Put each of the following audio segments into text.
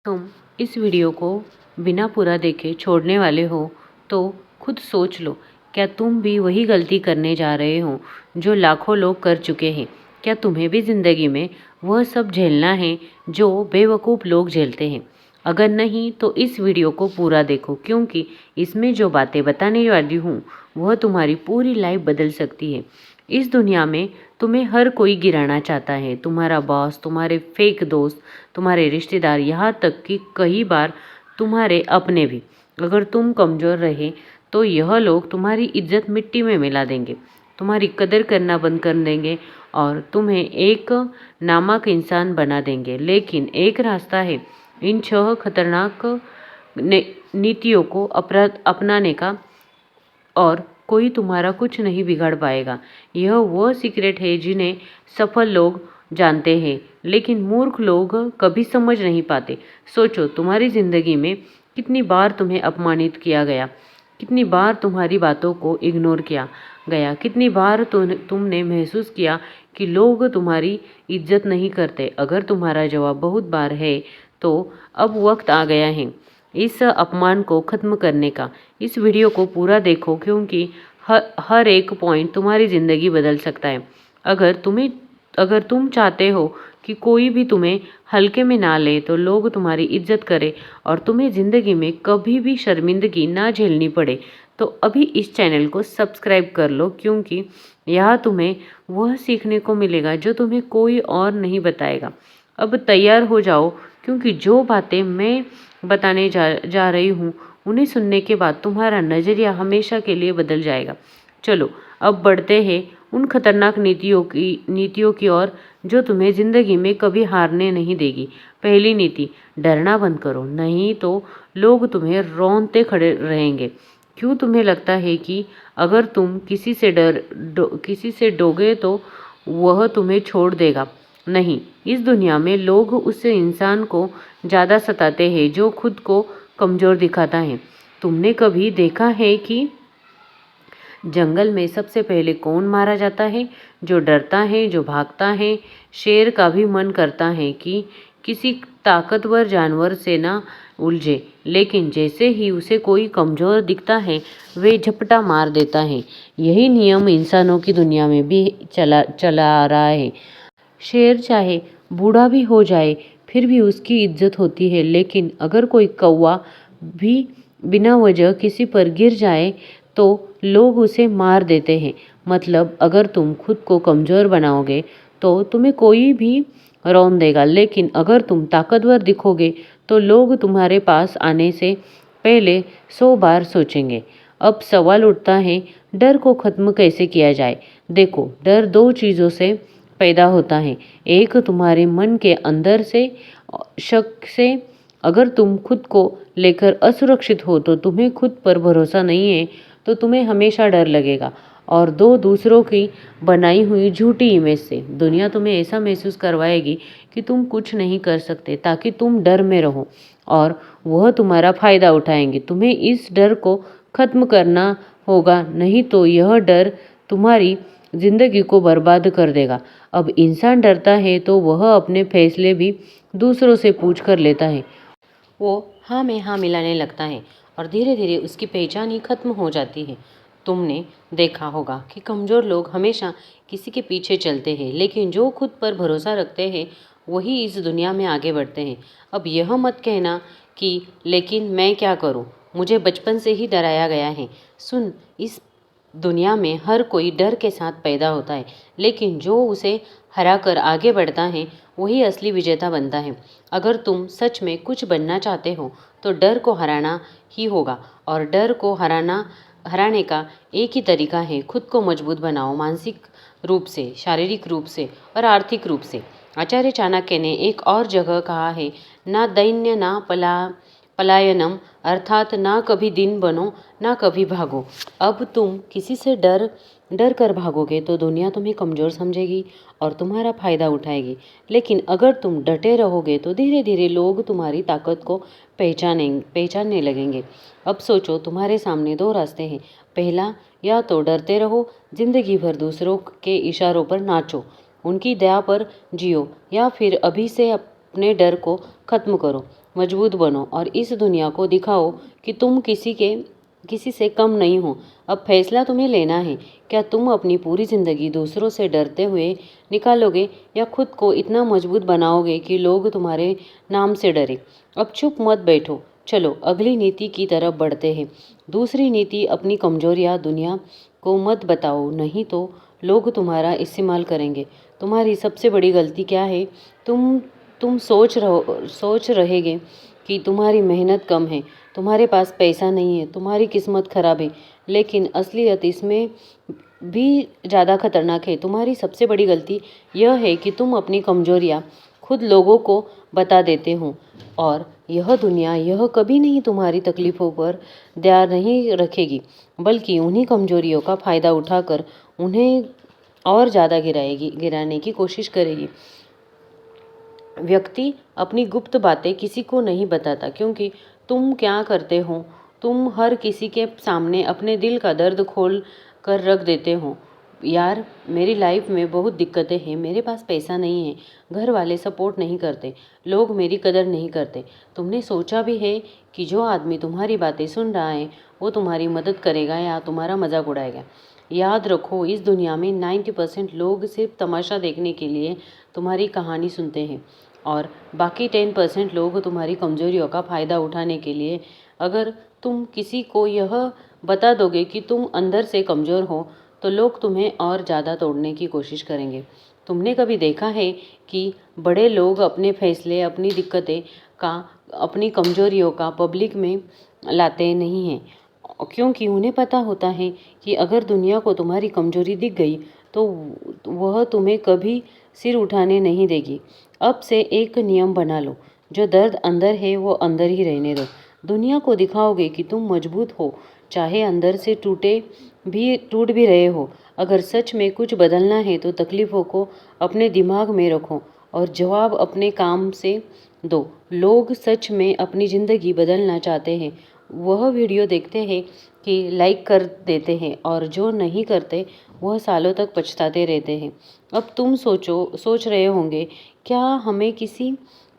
तुम इस वीडियो को बिना पूरा देखे छोड़ने वाले हो तो खुद सोच लो, क्या तुम भी वही गलती करने जा रहे हो जो लाखों लोग कर चुके हैं? क्या तुम्हें भी ज़िंदगी में वह सब झेलना है जो बेवकूफ़ लोग झेलते हैं? अगर नहीं तो इस वीडियो को पूरा देखो, क्योंकि इसमें जो बातें बताने वाली हूँ वह तुम्हारी पूरी लाइफ बदल सकती है। इस दुनिया में तुम्हें हर कोई गिराना चाहता है, तुम्हारा बॉस, तुम्हारे फेक दोस्त, तुम्हारे रिश्तेदार, यहाँ तक कि कई बार तुम्हारे अपने भी। अगर तुम कमज़ोर रहे तो यह लोग तुम्हारी इज्जत मिट्टी में मिला देंगे, तुम्हारी कदर करना बंद कर देंगे और तुम्हें एक नामक इंसान बना देंगे। लेकिन एक रास्ता है इन 6 खतरनाक नीतियों को अपनाने का, और कोई तुम्हारा कुछ नहीं बिगाड़ पाएगा। यह वो सीक्रेट है जिन्हें सफल लोग जानते हैं, लेकिन मूर्ख लोग कभी समझ नहीं पाते। सोचो, तुम्हारी ज़िंदगी में कितनी बार तुम्हें अपमानित किया गया, कितनी बार तुम्हारी बातों को इग्नोर किया गया, कितनी बार तुमने महसूस किया कि लोग तुम्हारी इज्जत नहीं करते। अगर तुम्हारा जवाब बहुत बार है, तो अब वक्त आ गया है इस अपमान को ख़त्म करने का। इस वीडियो को पूरा देखो, क्योंकि हर एक पॉइंट तुम्हारी ज़िंदगी बदल सकता है। अगर तुम चाहते हो कि कोई भी तुम्हें हल्के में ना ले, तो लोग तुम्हारी इज्जत करें और तुम्हें ज़िंदगी में कभी भी शर्मिंदगी ना झेलनी पड़े, तो अभी इस चैनल को सब्सक्राइब कर लो, क्योंकि यहाँ तुम्हें वह सीखने को मिलेगा जो तुम्हें कोई और नहीं बताएगा। अब तैयार हो जाओ, क्योंकि जो बातें मैं बताने जा रही हूँ उन्हें सुनने के बाद तुम्हारा नज़रिया हमेशा के लिए बदल जाएगा। चलो अब बढ़ते हैं उन खतरनाक नीतियों की ओर जो तुम्हें ज़िंदगी में कभी हारने नहीं देगी। पहली नीति, डरना बंद करो, नहीं तो लोग तुम्हें रौंदते खड़े रहेंगे। क्यों तुम्हें लगता है कि अगर तुम किसी से डोगे तो वह तुम्हें छोड़ देगा? नहीं, इस दुनिया में लोग उस इंसान को ज़्यादा सताते हैं जो खुद को कमज़ोर दिखाता है। तुमने कभी देखा है कि जंगल में सबसे पहले कौन मारा जाता है? जो डरता है, जो भागता है। शेर का भी मन करता है कि किसी ताकतवर जानवर से ना उलझे, लेकिन जैसे ही उसे कोई कमज़ोर दिखता है वे झपटा मार देता है। यही नियम इंसानों की दुनिया में भी चला आ रहा है। शेर चाहे बूढ़ा भी हो जाए फिर भी उसकी इज्जत होती है, लेकिन अगर कोई कौवा भी बिना वजह किसी पर गिर जाए तो लोग उसे मार देते हैं। मतलब अगर तुम खुद को कमज़ोर बनाओगे तो तुम्हें कोई भी रौंद देगा, लेकिन अगर तुम ताकतवर दिखोगे तो लोग तुम्हारे पास आने से पहले 100 बार सोचेंगे। अब सवाल उठता है, डर को ख़त्म कैसे किया जाए? देखो, डर 2 चीज़ों से पैदा होता है। एक तुम्हारे मन के अंदर से, शक से। अगर तुम खुद को लेकर असुरक्षित हो तो तुम्हें खुद पर भरोसा नहीं है, तो तुम्हें हमेशा डर लगेगा। और 2, दूसरों की बनाई हुई झूठी इमेज से। दुनिया तुम्हें ऐसा महसूस करवाएगी कि तुम कुछ नहीं कर सकते, ताकि तुम डर में रहो, और वह तुम्हारा फ़ायदा उठाएंगे। तुम्हें इस डर को ख़त्म करना होगा, नहीं तो यह डर तुम्हारी ज़िंदगी को बर्बाद कर देगा। अब इंसान डरता है तो वह अपने फैसले भी दूसरों से पूछ कर लेता है। वो हाँ में हाँ मिलाने लगता है और धीरे धीरे उसकी पहचान ही खत्म हो जाती है। तुमने देखा होगा कि कमज़ोर लोग हमेशा किसी के पीछे चलते हैं, लेकिन जो खुद पर भरोसा रखते हैं वही इस दुनिया में आगे बढ़ते हैं। अब यह मत कहना कि लेकिन मैं क्या करूं, मुझे बचपन से ही डराया गया है। सुन, इस दुनिया में हर कोई डर के साथ पैदा होता है, लेकिन जो उसे हराकर आगे बढ़ता है वही असली विजेता बनता है। अगर तुम सच में कुछ बनना चाहते हो तो डर को हराना ही होगा, और डर को हराने का एक ही तरीका है, खुद को मजबूत बनाओ, मानसिक रूप से, शारीरिक रूप से और आर्थिक रूप से। आचार्य चाणक्य ने एक और जगह कहा है, ना दैन्य ना पलायनम, अर्थात ना कभी दिन बनो ना कभी भागो। अब तुम किसी से डर कर भागोगे तो दुनिया तुम्हें कमज़ोर समझेगी और तुम्हारा फ़ायदा उठाएगी, लेकिन अगर तुम डटे रहोगे तो धीरे धीरे लोग तुम्हारी ताकत को पहचानने लगेंगे। अब सोचो, तुम्हारे सामने 2 रास्ते हैं। पहला, या तो डरते रहो, ज़िंदगी भर दूसरों के इशारों पर नाचो, उनकी दया पर जियो, या फिर अभी से अपने डर को ख़त्म करो। मजबूत बनो और इस दुनिया को दिखाओ कि तुम किसी से कम नहीं हो। अब फैसला तुम्हें लेना है, क्या तुम अपनी पूरी ज़िंदगी दूसरों से डरते हुए निकालोगे या खुद को इतना मजबूत बनाओगे कि लोग तुम्हारे नाम से डरे। अब चुप मत बैठो, चलो अगली नीति की तरफ बढ़ते हैं। दूसरी नीति, अपनी कमजोरियां दुनिया को मत बताओ, नहीं तो लोग तुम्हारा इस्तेमाल करेंगे। तुम्हारी सबसे बड़ी गलती क्या है? तुम सोच रहेगे कि तुम्हारी मेहनत कम है, तुम्हारे पास पैसा नहीं है, तुम्हारी किस्मत खराब है, लेकिन असलियत इसमें भी ज़्यादा खतरनाक है। तुम्हारी सबसे बड़ी गलती यह है कि तुम अपनी कमजोरियां खुद लोगों को बता देते हो और यह दुनिया यह कभी नहीं तुम्हारी तकलीफ़ों पर ध्यान नहीं रखेगी, बल्कि उन्हीं कमजोरियों का फ़ायदा उठाकर उन्हें और ज़्यादा गिराने की कोशिश करेगी। व्यक्ति अपनी गुप्त बातें किसी को नहीं बताता, क्योंकि तुम क्या करते हो, तुम हर किसी के सामने अपने दिल का दर्द खोल कर रख देते हो। यार, मेरी लाइफ में बहुत दिक्कतें हैं, मेरे पास पैसा नहीं है, घर वाले सपोर्ट नहीं करते, लोग मेरी कदर नहीं करते। तुमने सोचा भी है कि जो आदमी तुम्हारी बातें सुन रहा है वो तुम्हारी मदद करेगा या तुम्हारा मजाक उड़ाएगा? याद रखो, इस दुनिया में 90% लोग सिर्फ तमाशा देखने के लिए तुम्हारी कहानी सुनते हैं और बाकी 10% लोग तुम्हारी कमजोरियों का फ़ायदा उठाने के लिए। अगर तुम किसी को यह बता दोगे कि तुम अंदर से कमज़ोर हो, तो लोग तुम्हें और ज़्यादा तोड़ने की कोशिश करेंगे। तुमने कभी देखा है कि बड़े लोग अपने फैसले, अपनी दिक्कतें का, अपनी कमजोरियों का पब्लिक में लाते नहीं हैं, क्योंकि उन्हें पता होता है कि अगर दुनिया को तुम्हारी कमजोरी दिख गई तो वह तुम्हें कभी सिर उठाने नहीं देगी। अब से एक नियम बना लो, जो दर्द अंदर है वो अंदर ही रहने दो। दुनिया को दिखाओगे कि तुम मजबूत हो, चाहे अंदर से टूट भी रहे हो। अगर सच में कुछ बदलना है तो तकलीफ़ों को अपने दिमाग में रखो और जवाब अपने काम से दो। लोग सच में अपनी ज़िंदगी बदलना चाहते हैं, वह वीडियो देखते हैं कि लाइक कर देते हैं, और जो नहीं करते वह सालों तक पछताते रहते हैं। अब तुम सोच रहे होंगे, क्या हमें किसी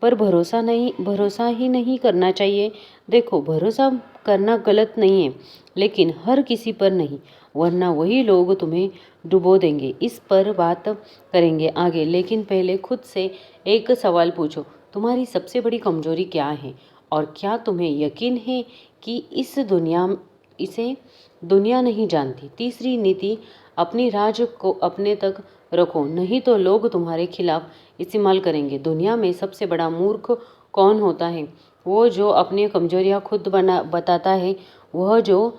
पर भरोसा ही नहीं करना चाहिए? देखो, भरोसा करना गलत नहीं है, लेकिन हर किसी पर नहीं, वरना वही लोग तुम्हें डुबो देंगे। इस पर बात करेंगे आगे, लेकिन पहले खुद से एक सवाल पूछो, तुम्हारी सबसे बड़ी कमजोरी क्या है और क्या तुम्हें यकीन है कि इसे दुनिया नहीं जानती? तीसरी नीति, अपनी राज को अपने तक रखो, नहीं तो लोग तुम्हारे खिलाफ इस्तेमाल करेंगे। दुनिया में सबसे बड़ा मूर्ख कौन होता है? वो जो अपनी कमजोरियां खुद बताता है, वह जो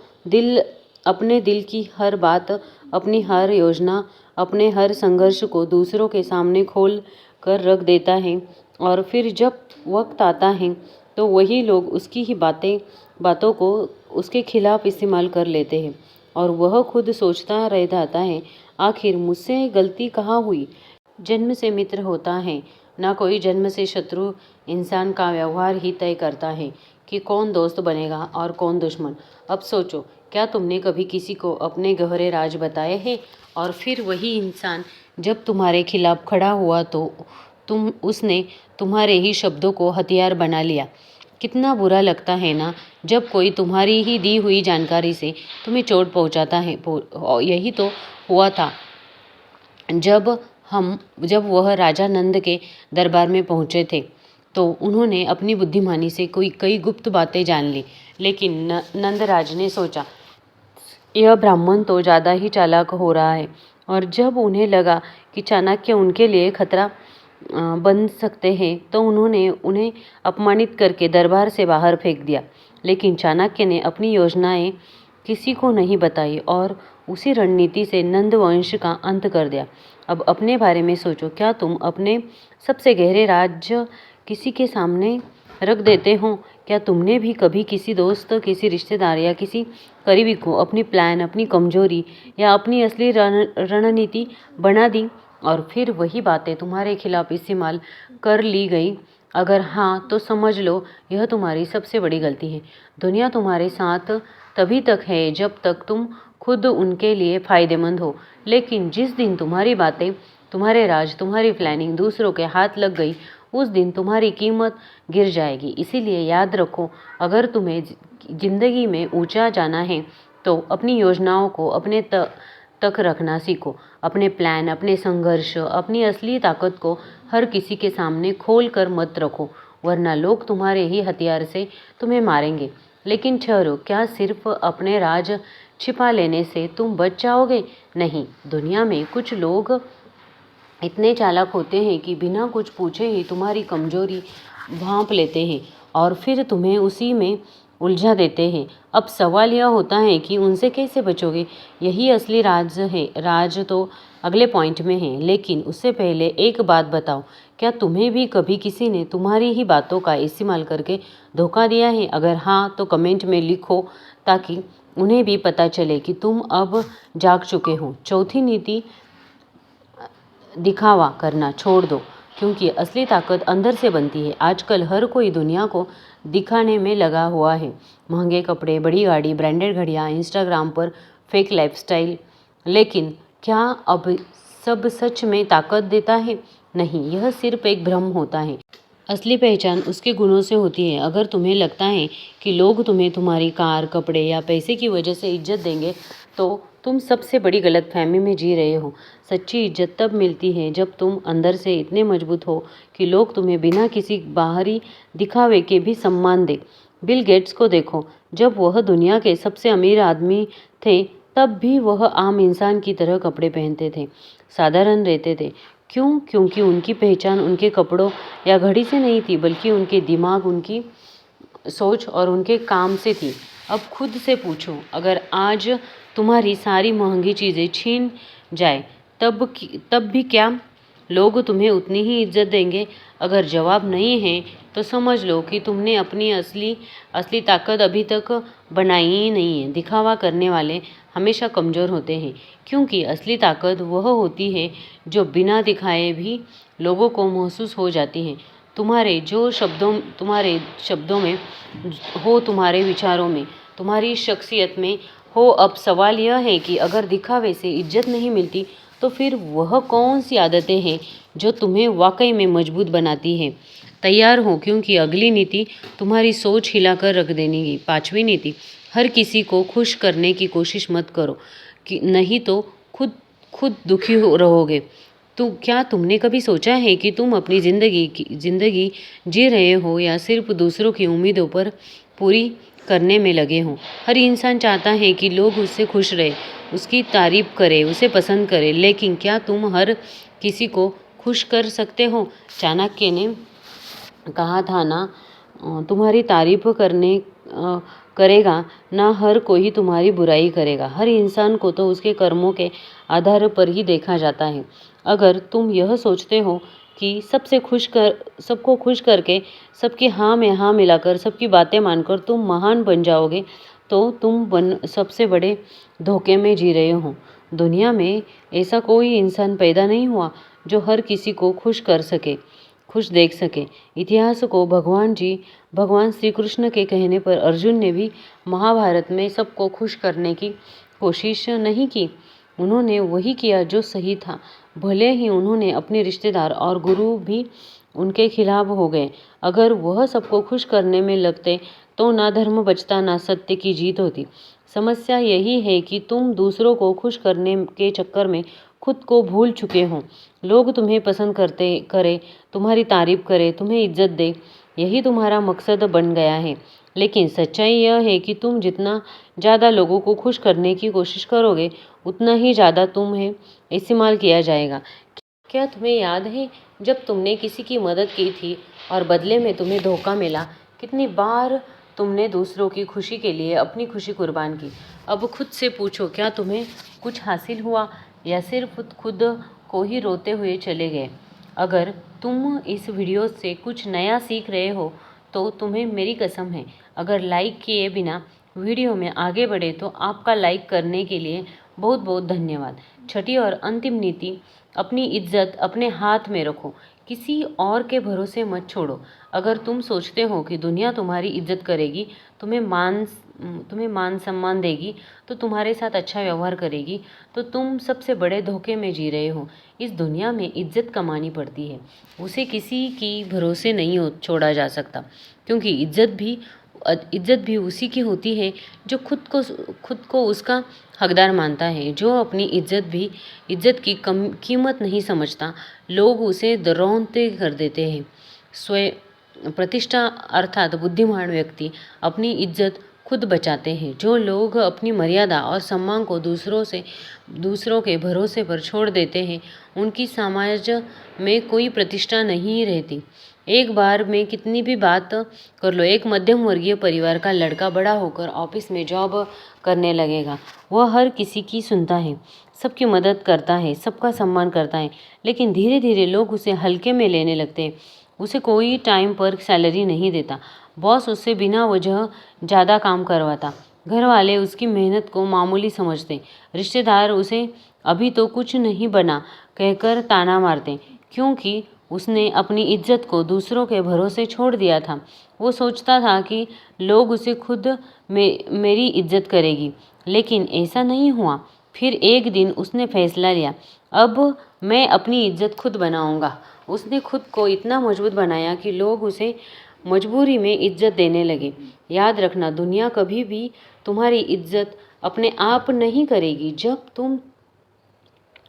अपने दिल की हर बात, अपनी हर योजना, अपने हर संघर्ष को दूसरों के सामने खोल कर रख देता है, और फिर जब वक्त आता है तो वही लोग उसकी ही बातों को उसके खिलाफ इस्तेमाल कर लेते हैं, और वह खुद सोचता रह जाता है, आखिर मुझसे गलती कहाँ हुई? जन्म से मित्र होता है ना कोई जन्म से शत्रु। इंसान का व्यवहार ही तय करता है कि कौन दोस्त बनेगा और कौन दुश्मन। अब सोचो, क्या तुमने कभी किसी को अपने गहरे राज बताए हैं और फिर वही इंसान जब तुम्हारे खिलाफ खड़ा हुआ तो उसने तुम्हारे ही शब्दों को हथियार बना लिया? कितना बुरा लगता है ना, जब कोई तुम्हारी ही दी हुई जानकारी से तुम्हें चोट पहुंचाता है। यही तो हुआ था जब वह राजा नंद के दरबार में पहुंचे थे, तो उन्होंने अपनी बुद्धिमानी से कई गुप्त बातें जान ली। लेकिन नंदराज ने सोचा, यह ब्राह्मण तो ज़्यादा ही चालाक हो रहा है, और जब उन्हें लगा कि चाणक्य उनके लिए खतरा बन सकते हैं, तो उन्होंने उन्हें अपमानित करके दरबार से बाहर फेंक दिया। लेकिन चाणक्य ने अपनी योजनाएं किसी को नहीं बताई और उसी रणनीति से नंद वंश का अंत कर दिया। अब अपने बारे में सोचो, क्या तुम अपने सबसे गहरे राज किसी के सामने रख देते हो? क्या तुमने भी कभी किसी दोस्त, किसी रिश्तेदार या किसी करीबी को अपनी प्लान, अपनी कमजोरी या अपनी असली रणनीति बना दी और फिर वही बातें तुम्हारे खिलाफ इस्तेमाल कर ली गई? अगर हाँ, तो समझ लो यह तुम्हारी सबसे बड़ी गलती है। दुनिया तुम्हारे साथ तभी तक है जब तक तुम खुद उनके लिए फ़ायदेमंद हो, लेकिन जिस दिन तुम्हारी बातें, तुम्हारे राज, तुम्हारी प्लानिंग दूसरों के हाथ लग गई, उस दिन तुम्हारी कीमत गिर जाएगी। इसीलिए याद रखो, अगर तुम्हें जिंदगी में ऊंचा जाना है तो अपनी योजनाओं को अपने तक रखना सीखो। अपने प्लान, अपने संघर्ष, अपनी असली ताकत को हर किसी के सामने खोल कर मत रखो, वरना लोग तुम्हारे ही हथियार से तुम्हें मारेंगे। लेकिन ठहरो, क्या सिर्फ अपने राज छिपा लेने से तुम बच जाओगे? नहीं, दुनिया में कुछ लोग इतने चालाक होते हैं कि बिना कुछ पूछे ही तुम्हारी कमजोरी भांप लेते हैं और फिर तुम्हें उसी में उलझा देते हैं। अब सवाल यह होता है कि उनसे कैसे बचोगे? यही असली राज है। राज तो अगले पॉइंट में है, लेकिन उससे पहले एक बात बताओ, क्या तुम्हें भी कभी किसी ने तुम्हारी ही बातों का इस्तेमाल करके धोखा दिया है? अगर हाँ, तो कमेंट में लिखो ताकि उन्हें भी पता चले कि तुम अब जाग चुके हो। चौथी नीति, दिखावा करना छोड़ दो, क्योंकि असली ताकत अंदर से बनती है। आजकल हर कोई दुनिया को दिखाने में लगा हुआ है। महंगे कपड़े, बड़ी गाड़ी, ब्रांडेड घड़ियाँ, इंस्टाग्राम पर फेक लाइफस्टाइल। लेकिन क्या अब सब सच में ताकत देता है? नहीं, यह सिर्फ एक भ्रम होता है। असली पहचान उसके गुणों से होती है। अगर तुम्हें लगता है कि लोग तुम्हें तुम्हारी कार, कपड़े या पैसे की वजह से इज्जत देंगे, तो तुम सबसे बड़ी गलतफहमी में जी रहे हो। सच्ची इज्जत तब मिलती है जब तुम अंदर से इतने मजबूत हो कि लोग तुम्हें बिना किसी बाहरी दिखावे के भी सम्मान दें। बिल गेट्स को देखो, जब वह दुनिया के सबसे अमीर आदमी थे, तब भी वह आम इंसान की तरह कपड़े पहनते थे, साधारण रहते थे। क्यों? क्योंकि उनकी पहचान उनके कपड़ों या घड़ी से नहीं थी, बल्कि उनके दिमाग, उनकी सोच और उनके काम से थी। अब खुद से पूछो, अगर आज तुम्हारी सारी महंगी चीज़ें छीन जाए तब भी क्या लोग तुम्हें उतनी ही इज्जत देंगे? अगर जवाब नहीं है तो समझ लो कि तुमने अपनी असली ताकत अभी तक बनाई ही नहीं है। दिखावा करने वाले हमेशा कमज़ोर होते हैं, क्योंकि असली ताकत वह होती है जो बिना दिखाए भी लोगों को महसूस हो जाती है। तुम्हारे शब्दों में हो, तुम्हारे विचारों में, तुम्हारी शख्सियत में हो। अब सवाल यह है कि अगर दिखावे से इज्जत नहीं मिलती, तो फिर वह कौन सी आदतें हैं जो तुम्हें वाकई में मजबूत बनाती है? तैयार हो, क्योंकि अगली नीति तुम्हारी सोच हिलाकर रख देगी। पांचवी नीति, हर किसी को खुश करने की कोशिश मत करो, कि नहीं तो खुद दुखी रहोगे। तो क्या तुमने कभी सोचा है कि तुम अपनी जिंदगी जी रहे हो या सिर्फ दूसरों की उम्मीदों पर पूरी करने में लगे हो? हर इंसान चाहता है कि लोग उससे खुश रहे, उसकी तारीफ करें, उसे पसंद करें, लेकिन क्या तुम हर किसी को खुश कर सकते हो? चाणक्य ने कहा था ना, तुम्हारी तारीफ करेगा ना हर कोई तुम्हारी बुराई करेगा। हर इंसान को तो उसके कर्मों के आधार पर ही देखा जाता है। अगर तुम यह सोचते हो कि सबको खुश करके, सबकी हाँ में हाँ मिलाकर, सबकी बातें मानकर तुम महान बन जाओगे, तो तुम सबसे बड़े धोखे में जी रहे हो। दुनिया में ऐसा कोई इंसान पैदा नहीं हुआ जो हर किसी को खुश देख सके। इतिहास को भगवान श्री कृष्ण के कहने पर अर्जुन ने भी महाभारत में सबको खुश करने की कोशिश नहीं की। उन्होंने वही किया जो सही था, भले ही उन्होंने अपने रिश्तेदार और गुरु भी उनके खिलाफ हो गए। अगर वह सबको खुश करने में लगते तो ना धर्म बचता, ना सत्य की जीत होती। समस्या यही है कि तुम दूसरों को खुश करने के चक्कर में खुद को भूल चुके हो। लोग तुम्हें पसंद करें, तुम्हारी तारीफ करें, तुम्हें इज्जत दे, यही तुम्हारा मकसद बन गया है। लेकिन सच्चाई यह है कि तुम जितना ज़्यादा लोगों को खुश करने की कोशिश करोगे, उतना ही ज़्यादा तुम्हें इस्तेमाल किया जाएगा। क्या तुम्हें याद है जब तुमने किसी की मदद की थी और बदले में तुम्हें धोखा मिला? कितनी बार तुमने दूसरों की खुशी के लिए अपनी खुशी कुर्बान की? अब खुद से पूछो, क्या तुम्हें कुछ हासिल हुआ या सिर्फ खुद को ही रोते हुए चले गए? अगर तुम इस वीडियो से कुछ नया सीख रहे हो तो तुम्हें मेरी कसम है, अगर लाइक किए बिना वीडियो में आगे बढ़े तो आपका लाइक करने के लिए बहुत बहुत धन्यवाद। छठी और अंतिम नीति, अपनी इज्जत अपने हाथ में रखो, किसी और के भरोसे मत छोड़ो। अगर तुम सोचते हो कि दुनिया तुम्हारी इज्जत करेगी, तुम्हें मान सम्मान देगी, तो तुम्हारे साथ अच्छा व्यवहार करेगी, तो तुम सबसे बड़े धोखे में जी रहे हो। इस दुनिया में इज्जत कमानी पड़ती है, उसे किसी की भरोसे नहीं छोड़ा जा सकता, क्योंकि इज्जत भी उसी की होती है जो खुद को उसका हकदार मानता है। जो अपनी इज्जत की कीमत नहीं समझता, लोग उसे दरौंते कर देते हैं। स्वयं प्रतिष्ठा अर्थात बुद्धिमान व्यक्ति अपनी इज्जत खुद बचाते हैं। जो लोग अपनी मर्यादा और सम्मान को दूसरों के भरोसे पर छोड़ देते हैं, उनकी समाज में कोई प्रतिष्ठा नहीं रहती। एक बार में कितनी भी बात कर लो, एक मध्यम वर्गीय परिवार का लड़का बड़ा होकर ऑफिस में जॉब करने लगेगा। वह हर किसी की सुनता है, सबकी मदद करता है, सबका सम्मान करता है, लेकिन धीरे धीरे लोग उसे हल्के में लेने लगते हैं। उसे कोई टाइम पर सैलरी नहीं देता, बॉस उससे बिना वजह ज़्यादा काम करवाता, घर वाले उसकी मेहनत को मामूली समझते, रिश्तेदार उसे अभी तो कुछ नहीं बना कहकर ताना मारते, क्योंकि उसने अपनी इज्जत को दूसरों के भरोसे छोड़ दिया था। वो सोचता था कि लोग उसे खुद मेरी इज्जत करेगी, लेकिन ऐसा नहीं हुआ। फिर एक दिन उसने फैसला लिया, अब मैं अपनी इज्जत खुद बनाऊंगा। उसने खुद को इतना मजबूत बनाया कि लोग उसे मजबूरी में इज्जत देने लगे। याद रखना, दुनिया कभी भी तुम्हारी इज्जत अपने आप नहीं करेगी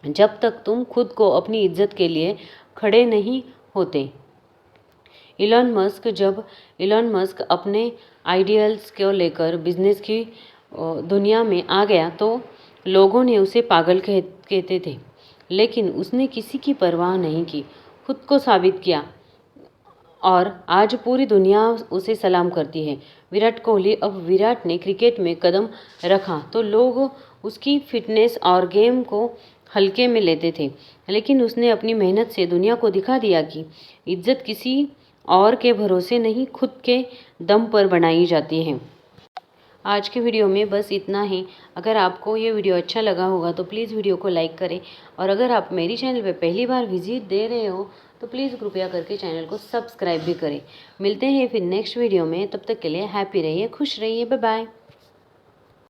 जब तक तुम खुद को अपनी इज्जत के लिए खड़े नहीं होते। जब इलॉन मस्क अपने आइडियल्स को लेकर बिजनेस की दुनिया में आ गया, तो लोगों ने उसे पागल कहते थे, लेकिन उसने किसी की परवाह नहीं की, खुद को साबित किया और आज पूरी दुनिया उसे सलाम करती है। विराट ने क्रिकेट में कदम रखा तो लोग उसकी फिटनेस और गेम को हल्के में लेते थे, लेकिन उसने अपनी मेहनत से दुनिया को दिखा दिया कि इज्जत किसी और के भरोसे नहीं, खुद के दम पर बनाई जाती है। आज के वीडियो में बस इतना ही। अगर आपको ये वीडियो अच्छा लगा होगा तो प्लीज़ वीडियो को लाइक करें, और अगर आप मेरी चैनल पे पहली बार विजिट दे रहे हो तो प्लीज़ कृपया करके चैनल को सब्सक्राइब भी करें। मिलते हैं फिर नेक्स्ट वीडियो में, तब तक के लिए हैप्पी रहिए, खुश रहिए, बाय बाय।